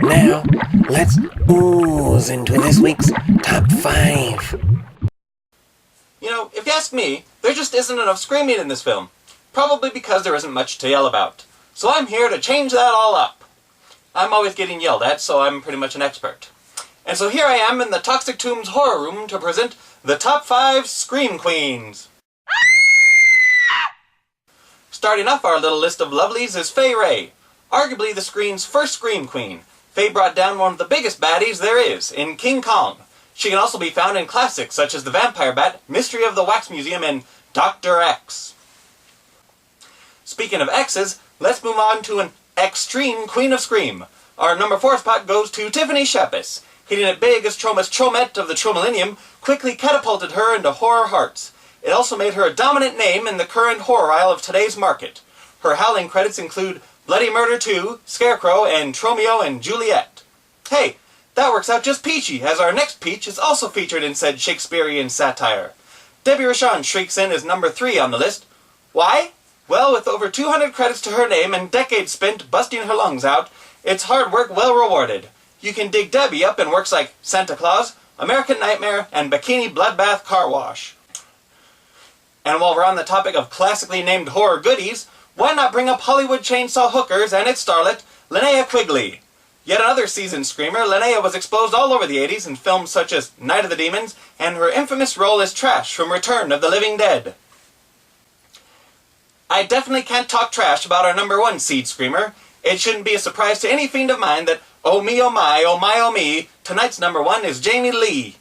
Now, let's ooze into this week's top 5. You know, if you ask me, there just isn't enough screaming in this film. Probably because there isn't much to yell about. So I'm here to change that all up. I'm always getting yelled at, so I'm pretty much an expert. And so here I am in the Toxic Tombs horror room to present the top 5 Scream Queens. Starting off our little list of lovelies is Fay Wray, arguably the screen's first Scream Queen. Fay brought down one of the biggest baddies there is, in King Kong. She can also be found in classics such as The Vampire Bat, Mystery of the Wax Museum, and Dr. X. Speaking of X's, let's move on to an extreme Queen of Scream. Our number 4 spot goes to Tiffany Shepis. Hitting it big as Troma's Tromette of the Tromillennium quickly catapulted her into horror hearts. It also made her a dominant name in the current horror aisle of today's market. Her howling credits include Bloody Murder 2, Scarecrow, and Tromeo and Juliet. Hey, that works out just peachy, as our next peach is also featured in said Shakespearean satire. Debbie Rochon shrieks in as number 3 on the list. Why? Well, with over 200 credits to her name and decades spent busting her lungs out, it's hard work well rewarded. You can dig Debbie up in works like Santa Claus, American Nightmare, and Bikini Bloodbath Car Wash. And while we're on the topic of classically named horror goodies, why not bring up Hollywood Chainsaw Hookers and its starlet, Linnea Quigley? Yet another seasoned screamer, Linnea was exposed all over the 80s in films such as Night of the Demons, and her infamous role as Trash from Return of the Living Dead. I definitely can't talk trash about our number 1 seed screamer. It shouldn't be a surprise to any fiend of mine that, oh me, oh my, oh my, oh me, tonight's number 1 is Jamie Lee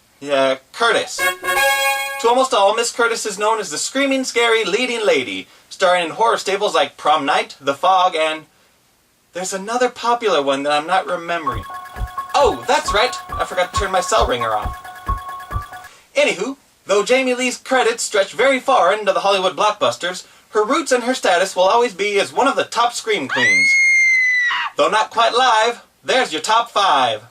Curtis. To almost all, Miss Curtis is known as the screaming, scary leading lady, starring in horror staples like Prom Night, The Fog, and there's another popular one that I'm not remembering. Oh, that's right, I forgot to turn my cell ringer off. Anywho, though Jamie Lee's credits stretch very far into the Hollywood blockbusters, her roots and her status will always be as one of the top scream queens. Though not quite live, there's your top 5.